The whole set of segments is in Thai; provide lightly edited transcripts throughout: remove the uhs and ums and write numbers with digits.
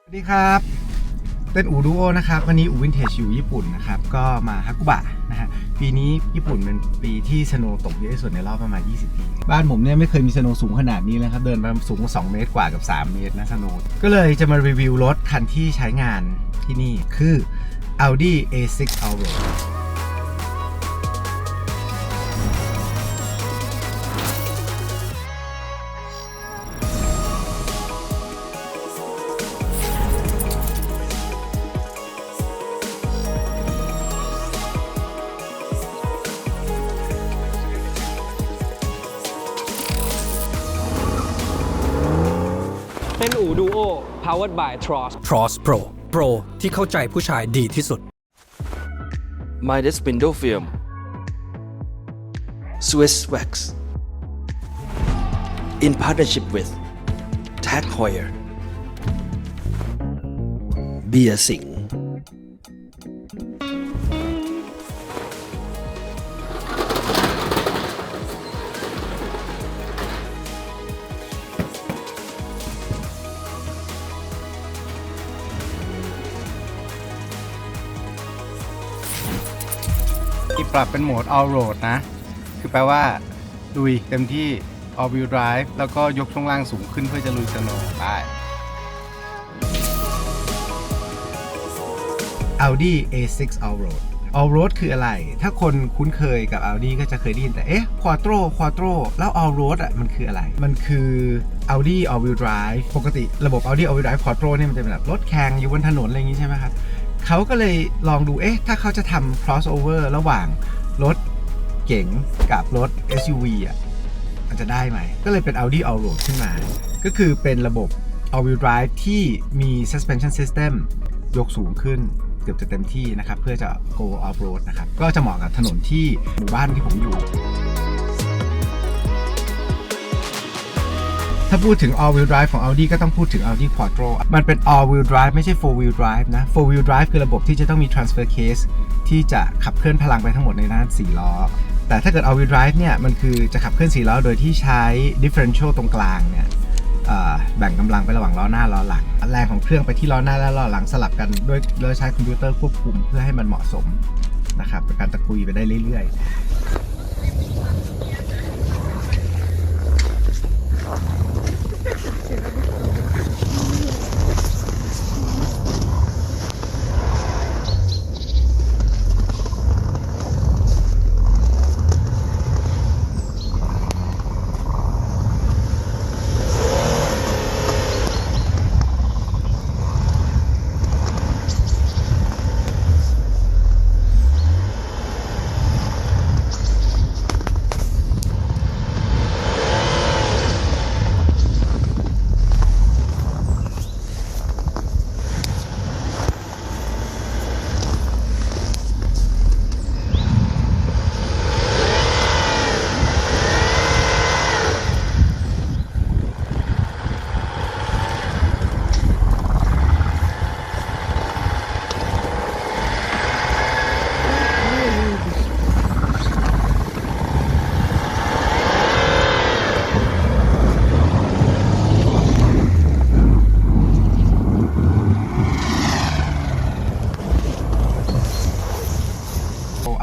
สวัสดีครับเป็นอูดูโอนะครับวันนี้อูวินเทจอยู่ญี่ปุ่นนะครับก็มาฮากุบะนะฮะปีนี้ญี่ปุ่นเป็นปีที่สโนว์ตกเยอะที่สุดในรอบประมาณ20 ปีบ้านผมเนี่ยไม่เคยมีสโนว์สูงขนาดนี้เลยครับเดินมาสูงกว่า2 เมตรกว่ากับ3 เมตรนะสโนว์ก็เลยจะมารีวิวรถคันที่ใช้งานที่นี่คือ Audi A6 Allroadเป็นอู่ดูโอ powered by Tross Tross Pro Pro ที่เข้าใจผู้ชายดีที่สุด Midas Window Film Swiss Wax in partnership with Tag Heuer Beer Singที่ปรับเป็นโหมด All Road นะคือแปลว่าลุยเต็มที่ All Wheel Drive แล้วก็ยกช่วงล่างสูงขึ้นเพื่อจะลุยสโนว์ได้ Audi A6 Allroad Allroad คืออะไรถ้าคนคุ้นเคยกับ Audi ก็จะเคยได้ยินแต่Quattro แล้ว Allroad อ่ะมันคืออะไรมันคือ Audi All Wheel Drive ปกติระบบ Audi All Wheel Drive Quattro เนี่ยมันจะเป็นแบบรถแข่งอยู่บนถนนอะไรอย่างงี้ใช่ไหมครับเขาก็เลยลองดูถ้าเขาจะทำ crossover ระหว่างรถเก๋งกับรถ SUV อ่ะมันจะได้ไหมก็เลยเป็น Audi Allroad ขึ้นมาก็คือเป็นระบบ All Wheel Drive ที่มี suspension system ยกสูงขึ้นเกือบจะเต็มที่นะครับเพื่อจะ go off road นะครับก็จะเหมาะกับถนนที่หมู่บ้านที่ผมอยู่ถ้าพูดถึง all wheel drive ของ Audi ก็ต้องพูดถึง Audi Quattro มันเป็น all wheel drive ไม่ใช่ 4 wheel drive นะ 4 wheel drive คือระบบที่จะต้องมี transfer case ที่จะขับเคลื่อนพลังไปทั้งหมดในด้าน4 ล้อแต่ถ้าเกิด all wheel drive เนี่ยมันคือจะขับเคลื่อน4 ล้อโดยที่ใช้ differential ตรงกลางเนี่ยแบ่งกำลังไประหว่างล้อหน้าล้อหลังแรงของเครื่องไปที่ล้อหน้าและล้อหลังสลับกันด้วยโดยใช้คอมพิวเตอร์ควบคุมเพื่อให้มันเหมาะสมนะครับเป็นการตะกุยไปได้เรื่อยๆ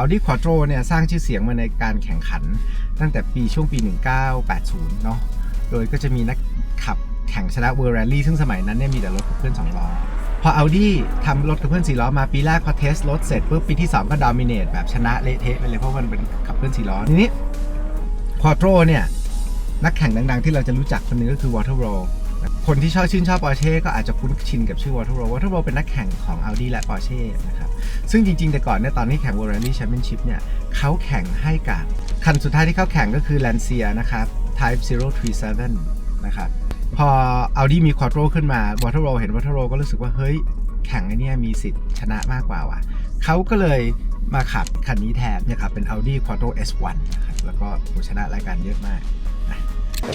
Audi Quattro เนี่ยสร้างชื่อเสียงมาในการแข่งขันตั้งแต่ช่วงปี 1980 เนาะโดยก็จะมีนักขับแข่งชนะ World Rally ซึ่งสมัยนั้นเนี่ยมีแต่รถขับเคลื่อน2 ล้อพอ Audi ทำรถขับเคลื่อน4 ล้อมาปีแรกพอเทสรถเสร็จปุ๊บปีที่ 2 ก็ dominate แบบชนะเละเทะไปเลยเพราะมันเป็นขับเคลื่อน4 ล้อทีนี้ Quattro เนี่ยนักแข่งดังๆที่เราจะรู้จักคนนึงก็คือ Wattero คนที่ชื่นชอบ Porsche ก็อาจจะคุ้นชินกับชื่อ Wattero เป็นนักแข่งของ Audi และ Porsche นะครับซึ่งจริงๆแต่ก่อนเนี่ยตอนที่แข่ง World Rally Championship เนี่ยเขาแข่งให้กับคันสุดท้ายที่เขาแข่งก็คือ Lancia นะครับ Type 037 นะครับพอ Audi มี Quattro ขึ้นมา Wattero เห็น Wattero ก็รู้สึกว่าเฮ้ยแข่งไอ้นี่มีสิทธิ์ชนะมากกว่าว่ะเขาก็เลยมาขับคันนี้แทนเนี่ยครับเป็น Audi Quattro S1 นะครับแล้วก็ชนะรายการเยอะมากนะ อ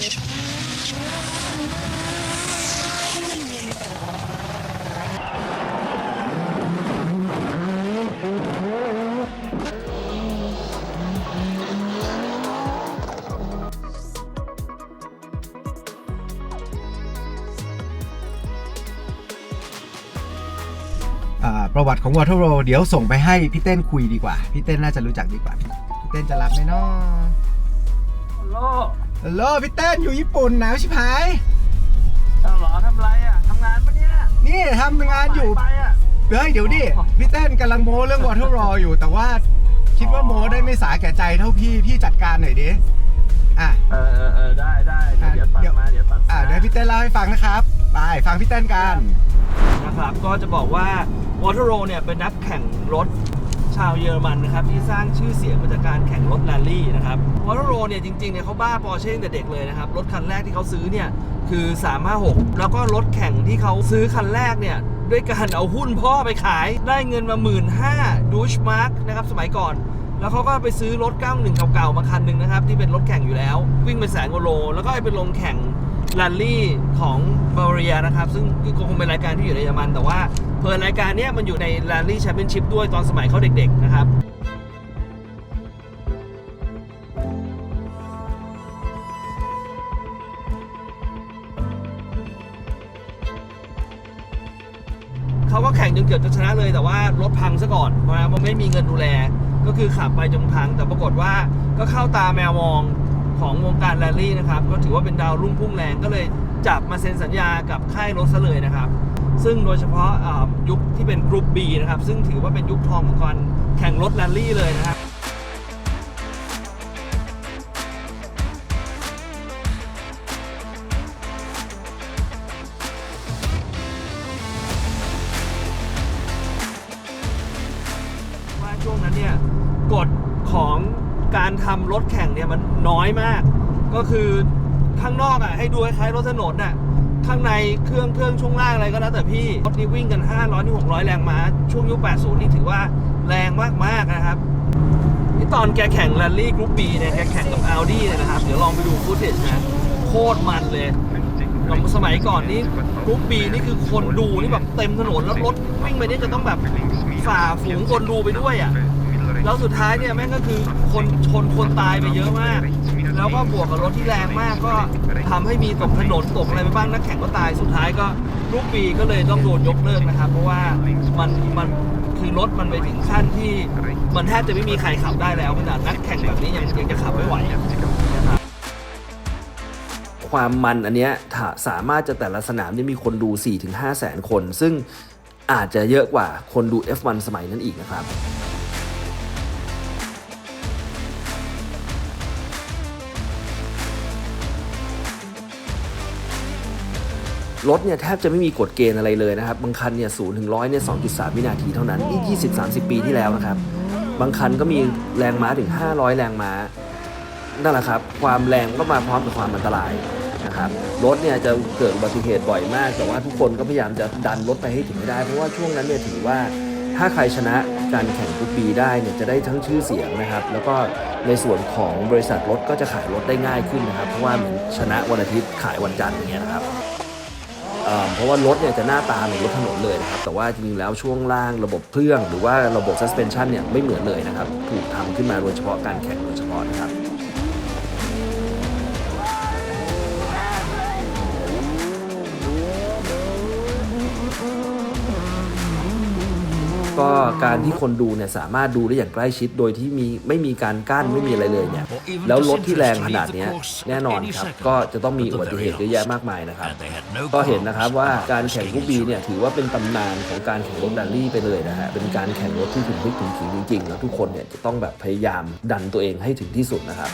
ประวัติของ Water Roll เดี๋ยวส่งไปให้พี่เต้นคุยดีกว่าพี่เต้นน่าจะรู้จักดีกว่าพี่เต้นจะรับไหมเนาะ ฮัลโหล ฮัลโหลพี่เต้นอยู่ญี่ปุ่นหนาวชิบหาย เอาเหรอทำไรอ่ะทำงานปะเนี่ย นี่ทำงานอยู่ ไปอ่ะ เฮ้ยเดี๋ยวดิพี่เต้นกำลังโม้เรื่อง Water Roll อยู่แต่ว่าคิดว่าโม้ได้ไม่สาแก่ใจเท่าพี่จัดการหน่อยดิอ่ะ ได้เดี๋ยวตัดมาเดี๋ยวตัดมา เดี๋ยวพี่เต้นเล่าให้ฟังนะครับไปฟังพี่เต้นกัน นะครับก็จะบอกว่า Water Roll เนี่ยเป็นนักแข่งรถชาวเยอรมันนะครับที่สร้างชื่อเสียงมาจากการแข่งรถแรลลี่นะครับ Water Roll เนี่ยจริงๆเนี่ยเขาบ้าปอร์เช่ตั้งแต่เด็กเลยนะครับรถคันแรกที่เขาซื้อเนี่ยคือ 356 แล้วก็รถแข่งที่เขาซื้อคันแรกเนี่ยด้วยการเอาหุ้นพ่อไปขายได้เงินมา 15,000 ดูชมาร์กนะครับสมัยก่อนแล้วเขาก็ไปซื้อรถ91เก่าๆมาคันหนึ่งนะครับที่เป็นรถแข่งอยู่แล้ววิ่งไป100,000 กว่าโลแล้วก็ไปลงแข่งแรลลี่ของบาวาเรียนะครับซึ่งก็คงเป็นรายการที่อยู่ในเยอรมันแต่ว่าเพิ่นรายการนี้มันอยู่ในแรลลี่แชมเปี้ยนชิพด้วยตอนสมัยเขาเด็กๆนะครับเขาก็แข่งจนเกือบจะชนะเลยแต่ว่ารถพังซะก่อนเพราะว่าไม่มีเงินดูแลก็คือขับไปจนพังแต่ปรากฏว่าก็เข้าตาแมวมองของวงการแรลลี่นะครับก็ถือว่าเป็นดาวรุ่งพุ่งแรงก็เลยจับมาเซ็นสัญญากับค่ายรถซะเลยนะครับซึ่งโดยเฉพาะยุคที่เป็นกรุ๊ป B นะครับซึ่งถือว่าเป็นยุคทองของการแข่งรถแรลลี่เลยนะครับว่าช่วงนั้นเนี่ยกฎของการทำรถแข่งเนี่ยมันน้อยมากก็คือข้างนอกอ่ะให้ดูคล้ายๆรถถนนน่ะข้างในเครื่องช่วงล่างอะไรก็แล้วแต่พี่รถนี่วิ่งกัน500นี่600แรงม้าช่วงยุค80นี่ถือว่าแรงมากๆนะครับนี่ตอนแกแข่งแรลลี่กรุ๊ป B เนี่ยแกแข่งกับ Audi เนี่ยนะครับเดี๋ยวลองไปดูฟุตเทจนะโคตรมันเลยสมัยก่อนนี่กรุ๊ป B นี่คือคนดูนี่แบบเต็มถนนแล้วรถวิ่งไปนี่จะต้องแบบฝ่าฝูงคนดูไปด้วยอ่ะแล้วสุดท้ายเนี่ยแม่งก็คือคนชนคนตายไปเยอะมากแล้วก็บวกกับรถที่แรงมากก็ทำให้มีตกถนนตกอะไรไปบ้างนักแข่งก็ตายสุดท้ายก็ลูกปีก็เลยต้องโดนยกเลิกนะครับเพราะว่ามันคือรถมันไปถึงขั้นที่มันแทบจะไม่มีใครขับได้แล้วขนาดนักแข่งแบบนี้ยังจะขับไม่ไหวนะครับความมันอันเนี้ยสามารถจะแต่ละสนามเนี่ยมีคนดู 4-5 แสนคนซึ่งอาจจะเยอะกว่าคนดู F1 สมัยนั้นอีกนะครับรถเนี่ยแทบจะไม่มีกฎเกณฑ์อะไรเลยนะครับบางคันเนี่ย0 ถึง 100เนี่ย 2.3 วินาทีเท่านั้นนี่ 20-30 ปีที่แล้วนะครับบางคันก็มีแรงม้าถึง500แรงม้านั่นแหละครับความแรงก็มาพร้อมกับความอันตรายนะครับรถเนี่ยจะเกิดอุบัติเหตุบ่อยมากแต่ว่าทุกคนก็พยายามจะดันรถไปให้ถึงให้ได้เพราะว่าช่วงนั้นเนี่ยถือว่าถ้าใครชนะการแข่งทุกปีได้เนี่ยจะได้ทั้งชื่อเสียงนะครับแล้วก็ในส่วนของบริษัทรถก็จะขายรถได้ง่ายขึ้นนะครับเพราะว่าเหมือนชนะวันอาทิตย์ขายวันจันทร์อย่างเงี้ยนะครับเพราะว่ารถเนี่ยจะหน้าตาเหมือนรถถนนเลยนะครับแต่ว่าจริงๆแล้วช่วงล่างระบบเครื่องหรือว่าระบบ suspension เนี่ยไม่เหมือนเลยนะครับถูกทำขึ้นมาโดยเฉพาะการแข่งโดยเฉพาะนะครับก็การที่คนดูเนี่ยสามารถดูได้อย่างใกล้ชิดโดยที่ไม่มีการกั้นไม่มีอะไรเลยเนี่ยแล้วรถที่แรงขนาดนี้แน่นอนครับก็จะต้องมีอุบัติเหตุเยอะแยะมากมายนะครับก็เห็นนะครับว่าการแข่งกรุ๊ป B เนี่ยถือว่าเป็นตำนานของการแข่งรถแรลลี่ไปเลยนะฮะเป็นการแข่งรถที่ถึงพลิกถึงขิงจริงๆแล้วทุกคนเนี่ยจะต้องแบบพยายามดันตัวเองให้ถึงที่สุดนะครับ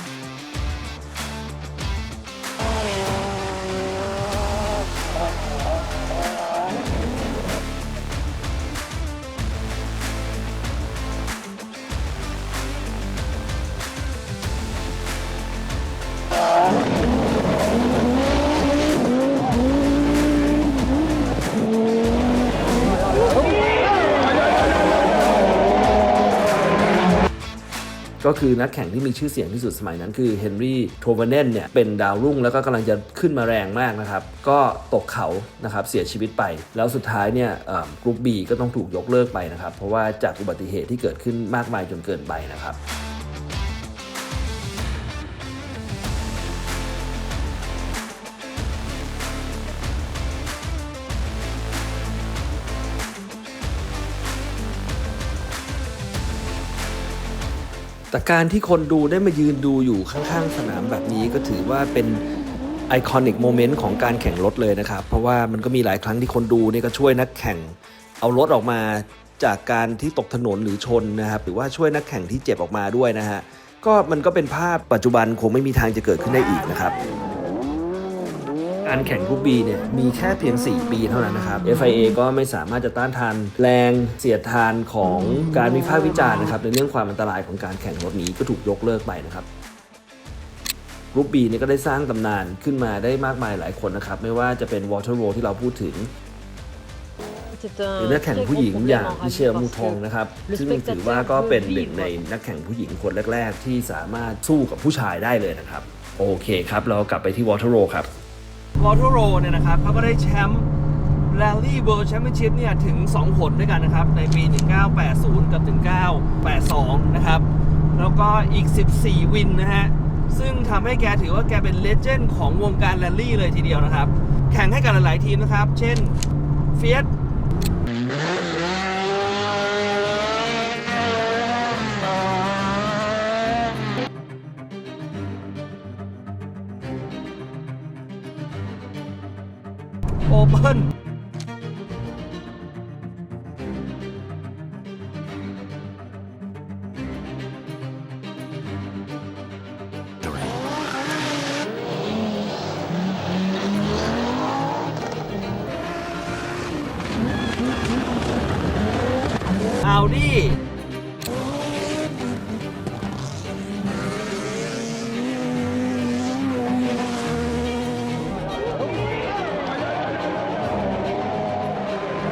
ก็คือนักแข่งที่มีชื่อเสียงที่สุดสมัยนั้นคือเฮนรี่โทเวเนนเนี่ยเป็นดาวรุ่งแล้วก็กำลังจะขึ้นมาแรงมากนะครับก็ตกเขานะครับเสียชีวิตไปแล้วสุดท้ายเนี่ยกรุ๊ป B ก็ต้องถูกยกเลิกไปนะครับเพราะว่าจากอุบัติเหตุที่เกิดขึ้นมากมายจนเกินไปนะครับ แต่การที่คนดูได้มายืนดูอยู่ข้างๆสนามแบบนี้ก็ถือว่าเป็นไอคอนิกโมเมนต์ของการแข่งรถเลยนะครับ เพราะว่ามันก็มีหลายครั้งที่คนดูนี่ก็ช่วยนักแข่งเอารถออกมาจากการที่ตกถนนหรือชนนะครับหรือว่าช่วยนักแข่งที่เจ็บออกมาด้วยนะฮะก็มันก็เป็นภาพปัจจุบันคงไม่มีทางจะเกิดขึ้นได้อีกนะครับการแข่งกรุ๊ป B เนี่ยมีแค่เพียง 4 ปีเท่านั้นนะครับ FIA ก็ไม่สามารถจะต้านทานแรงเสียดทานของการวิพากษ์วิจารณ์นะครับในเรื่องความอันตรายของการแข่งรถนี้ก็ถูกยกเลิกไปนะครับกรุ๊ป B เนี่ยก็ได้สร้างตำนานขึ้นมาได้มากมายหลายคนนะครับไม่ว่าจะเป็น Walter Rowe ที่เราพูดถึงหรือนักแข่งผู้หญิงอย่างมิเชลมูทองนะครับซึ่งถือว่าก็เป็นหนึ่งในนักแข่งผู้หญิงคนแรกๆที่สามารถสู้กับผู้ชายได้เลยนะครับโอเคครับเรากลับไปที่ Walter Rowe ครับ Walter Rowe เนี่ยนะครับเขาก็ได้แชมป์ Rally World Championship เนี่ยถึง 2 หนด้วยกันนะครับในปี 1980 กับ 1982 นะครับแล้วก็อีก 14 วินนะฮะซึ่งทำให้แกถือว่าแกเป็นเลเจนด์ของวงการแรลลี่เลยทีเดียวนะครับแข่งให้กับหลายๆทีมนะครับเช่น Fiat Open Audi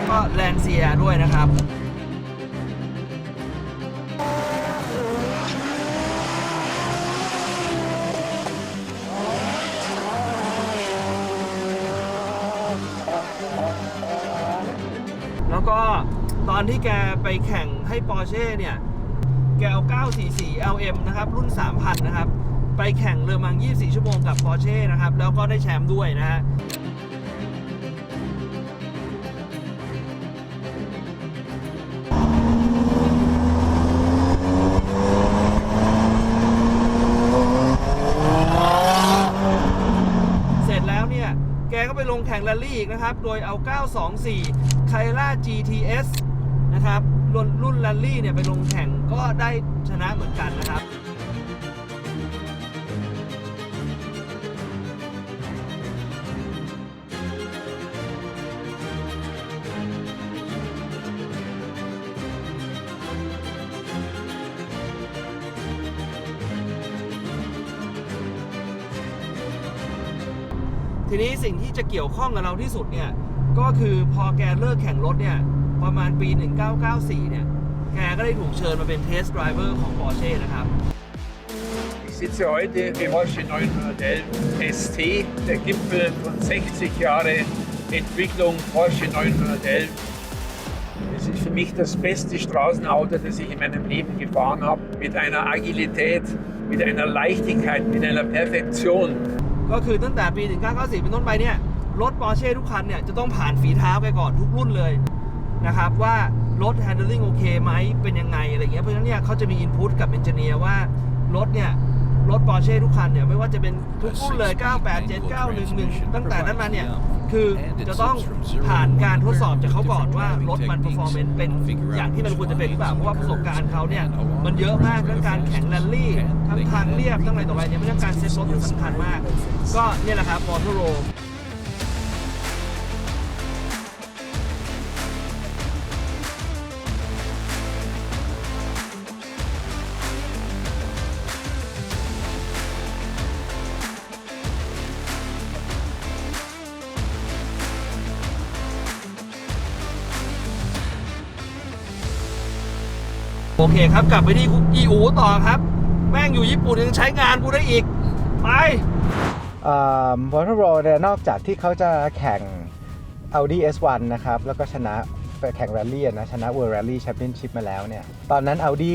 ก็แลนเซียด้วยนะครับแล้วก็ตอนที่แกไปแข่งให้ Porsche เนี่ยแกเอา 944 LM นะครับรุ่น 3,000 นะครับไปแข่งเลอมัง 24 ชั่วโมงกับ Porsche นะครับแล้วก็ได้แชมป์ด้วยนะฮะแกก็ไปลงแข่งแรลลี่อีกนะครับโดยเอา 924 Carrera GTS นะครับรุ่นแรลลี่เนี่ยไปลงแข่งก็ได้ชนะเหมือนกันนะครับทีนี้สิ่งที่จะเกี่ยวข้องกับเราที่สุดเนี่ยก็คือพอแกเลิกแข่งรถเนี่ยประมาณปี 1994 เนี่ยแกก็ได้ถูกเชิญมาเป็นเทสต์ไดรเวอร์ของ Porsche นะครับ Ich sitze heute im Porsche 911 ST, der Gipfel von 60 Jahre Entwicklung Porsche 911. Es ist für mich das beste Straßenauto, das ich in meinem Leben gefahren habe, mit einer Agilität, mit einer Leichtigkeit, mit einer Perfektion. ก็คือตั้งแต่ปี 1994 เป็นต้นไปเนี่ยรถ Porsche ทุกคันเนี่ยจะต้องผ่านฝีเท้าไปก่อนทุกรุ่นเลยนะครับว่ารถ handling โอเคไหมเป็นยังไงอะไรเงี้ยเพราะฉะนั้นเนี่ยเขาจะมี input กับ engineer ว่ารถเนี่ยรถ Porsche ทุกคันเนี่ยไม่ว่าจะเป็นทุกรุ่นเลย 987 911 ตั้งแต่นั้นมาเนี่ยคือจะต้องผ่านการทดสอบจากเขาก่อนว่ารถมัน performance เป็นอย่างที่มันควรจะเป็นหรือเปล่าเพราะว่าประสบการณ์เขาเนี่ยมันเยอะมากทั้งการแข่งแรลลี่ทั้งทางเรียบทั้งอะไรต่ออะไรเนี่ยไม่ใช่การเซ็ตรถสำคัญมากก็เนี่ยแหละครับ Walter Rowe โอเคครับกลับไปที่อีอูต่อครับแม่งอยู่ญี่ปุ่นยังใช้งานกูได้อีกไปWalter Rowe เนี่ยนอกจากที่เขาจะแข่ง Audi S1 นะครับแล้วก็ชนะไปแข่งแรลลี่นะชนะ World Rally Championship มาแล้วเนี่ยตอนนั้น Audi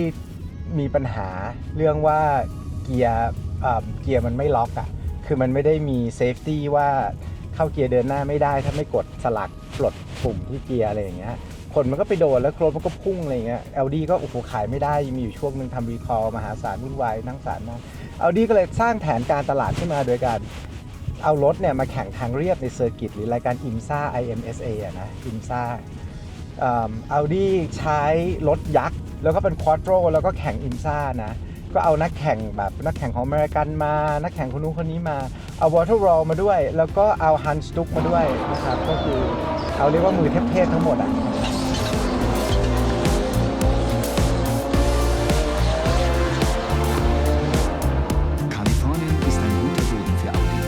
มีปัญหาเรื่องว่าเกียร์มันไม่ล็อกอ่ะคือมันไม่ได้มีเซฟตี้ว่าเข้าเกียร์เดินหน้าไม่ได้ถ้าไม่กดสลักปลดปุ่มที่เกียร์อะไรอย่างเงี้ย คนมันก็ไปโดนแล้วรถมันก็พุ่งอะไรเงี้ย Audi ก็โอ้โหขายไม่ได้มีอยู่ช่วงนึงทำรีคอลมหาศาลวุ่นวายนั่งศาลมาก Audi ก็เลยสร้างแผนการตลาดขึ้นมาโดยการเอารถเนี่ยมาแข่งทางเรียบในเซอร์กิตหรือรายการ IMSA อะนะ IMSA Audi ใช้รถยักษ์แล้วก็เป็นควอโตรแล้วก็แข่ง IMSA นะก็เอานักแข่งแบบนักแข่งของอเมริกันมานักแข่งคนนู้นคนนี้มาเอาวอเตอร์รอลมาด้วยแล้วก็เอาฮันสตุกมาด้วยนะครับก็คือเอาเรียกว่ามือเทพๆทั้งหมดอ่ะKalifornien ist ein guter Boden für Audi.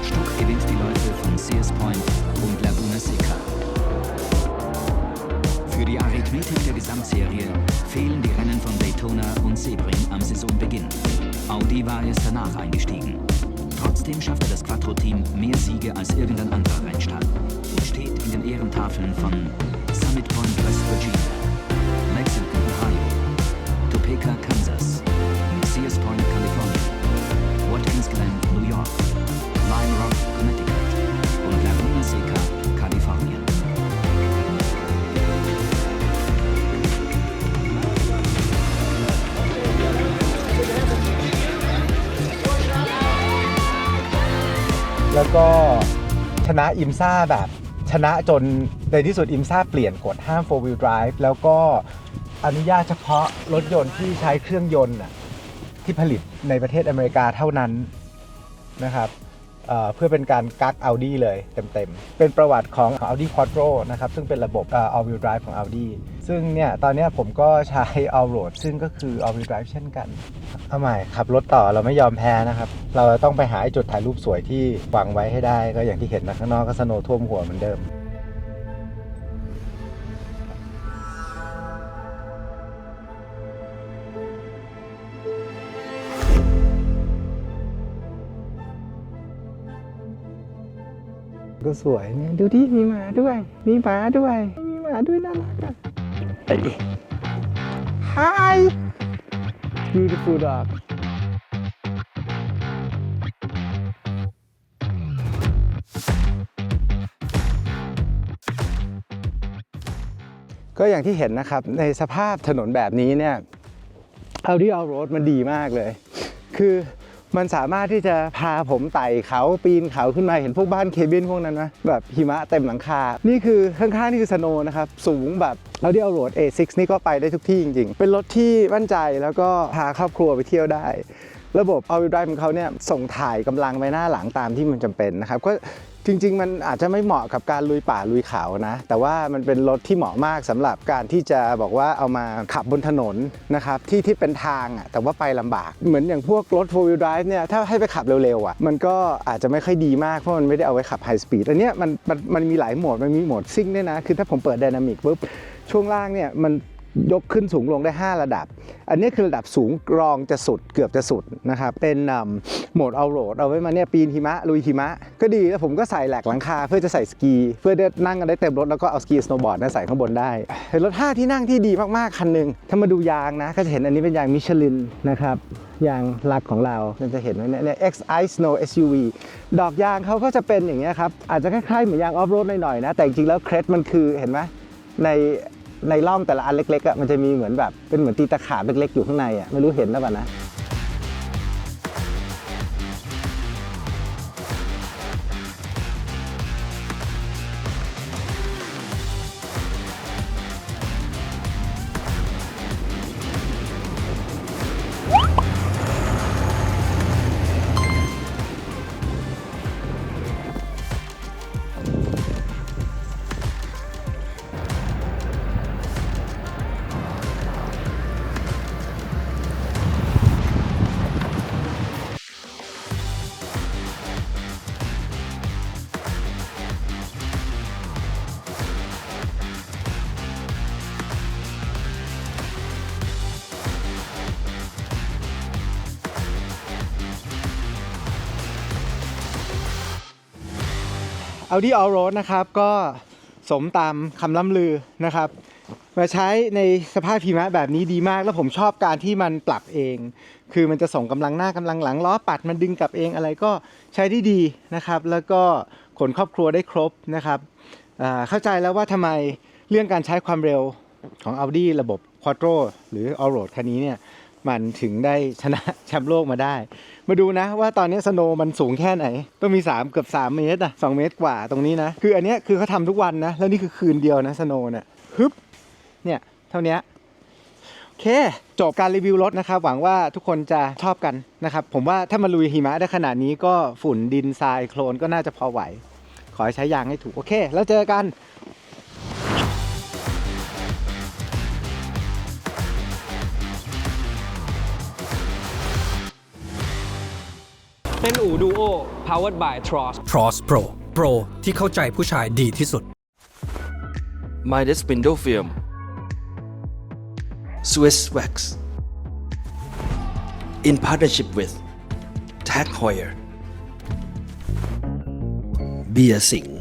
Stuck gewinnt die Läufe von Sears Point und Laguna Seca. Für die Arithmetik der Gesamtserie fehlen die Rennen von Daytona und Sebring am Saisonbeginn. Audi war erst danach eingestiegen. Trotzdem schaffte das Quattro-Team mehr Siege als irgendein anderer Rennstall und steht in den Ehrentafeln von Summit Point, West Virginia, Lexington, Ohio, Topeka, Kansas, Sears Point, Kalifornien, Watkins Glen, New York, Lime Rock, Connecticut und Laguna Seca, Kalifornien.แล้วก็ชนะอิมซ่าแบบชนะจนในที่สุดอิมซ่าเปลี่ยนกฎห้าม 4 wheel drive แล้วก็อนุญาตเฉพาะรถยนต์ที่ใช้เครื่องยนต์ที่ผลิตในประเทศอเมริกาเท่านั้นนะครับเพื่อเป็นการกัก Audi เลยเต็มๆเป็นประวัติของ Audi Quattro นะครับซึ่งเป็นระบบ all wheel drive ของ Audi ซึ่งเนี่ยตอนนี้ผมก็ใช้ all road ซึ่งก็คือ all wheel drive เช่นกันเอาใหม่ขับรถต่อเราไม่ยอมแพ้นะครับเราต้องไปหาจุดถ่ายรูปสวยที่วางไว้ให้ได้ก็อย่างที่เห็นนะข้างนอกก็สโนว์ท่วมหัวเหมือนเดิมก็สวยเนี่ยดูดิมีหมาด้วยมีหมาด้วยน่ารักอ่ะHi beautiful dog ก็อย่างที่เห็นนะครับในสภาพถนนแบบนี้เนี่ย Audi Allroad มันดีมากเลยคือมันสามารถที่จะพาผมไต่เขาปีนเขาขึ้นมาเห็นพวกบ้านเคบินพวกนั้นไหมแบบหิมะเต็มหลังคานี่คือข้างๆนี่คือสโนว์นะครับสูงแบบAudi Allroad A6 นี่ก็ไปได้ทุกที่จริงๆเป็นรถที่มั่นใจแล้วก็พาครอบครัวไปเที่ยวได้ระบบ All-wheel drive ของเขาเนี่ยส่งถ่ายกำลังไปหน้าหลังตามที่มันจำเป็นนะครับก็จริงๆมันอาจจะไม่เหมาะกับการลุยป่าลุยเขานะแต่ว่ามันเป็นรถที่เหมาะมากสำหรับการที่จะบอกว่าเอามาขับบนถนนนะครับที่เป็นทางแต่ว่าไปลำบากเหมือนอย่างพวกรถ 4-wheel drive เนี่ยถ้าให้ไปขับเร็วๆมันก็อาจจะไม่ค่อยดีมากเพราะมันไม่ได้เอาไว้ขับ high speed อันเนี้ยมันมีหลายโหมดมันมีโหมดซิ่งด้วยนะคือถ้าผมเปิด dynamic ปุ๊บช่วงล่างเนี่ยมันยกขึ้นสูงลงได้5ระดับอันนี้คือระดับสูงรองจะสุดเกือบจะสุดนะครับเป็นโหมดเอาโรดเอาไว้มาเนี่ยปีนหิมะลุยหิมะก็ดีแล้วผมก็ใส่แหลกหลังคาเพื่อจะใส่สกีเพื่อจะนั่งกันได้เต็มรถแล้วก็เอาสกีสโนว์บอร์ดใส่ข้างบนได้เป็นรถ5ที่นั่งที่ดีมากๆคันนึงถ้ามาดูยางนะก็จะเห็นอันนี้เป็นยางมิชลินนะครับยางลักของเราจะเห็นไว้เนี่ย X Ice Snow SUV ดอกยางเขาก็จะเป็นอย่างเงี้ยครับอาจจะคล้ายๆเหมือนยางออฟโรดหน่อยๆนะแต่จริงๆแล้วเครดมันคือเห็นไหมในร่องแต่ละอันเล็กๆมันจะมีเหมือนแบบเป็นเหมือนตีตะขาบเล็กๆอยู่ข้างในไม่รู้เห็นหรือเปล่านะAudi Allroad นะครับก็สมตามคำล่ำลือนะครับมาใช้ในสภาพหิมะแบบนี้ดีมากแล้วผมชอบการที่มันปรับเองคือมันจะส่งกำลังหน้ากำลังหลังล้อปัดมันดึงกลับเองอะไรก็ใช้ได้ดีนะครับแล้วก็ขนครอบครัวได้ครบนะครับเข้าใจแล้วว่าทำไม เรื่องการใช้ความเร็วของ Audi ระบบ Quattro หรือ Allroad คันนี้เนี่ยมันถึงได้ชนะแชมป์โลกมาได้ มาดูนะว่าตอนนี้สโนว์มันสูงแค่ไหนต้องมีเกือบ3เมตร2เมตรกว่าตรงนี้นะคืออันเนี้ยคือเขาทำทุกวันนะแล้วนี่คือคืนเดียวนะสโนว์เนี่ยฮึบเนี่ยเท่านี้โอเคจบการรีวิวรถนะครับหวังว่าทุกคนจะชอบกันนะครับผมว่าถ้ามาลุยหิมะได้ขนาดนี้ก็ฝุ่นดินทรายโคลนก็น่าจะพอไหวขอให้ใช้ยางให้ถูกโอเคแล้วเจอกัน เป็นอู่ดูโอ powered by Tross Cross Pro Pro ที่เข้าใจผู้ชายดีที่สุด Midas Window Film Swiss Wax in partnership with Tag Heuer Beer Sing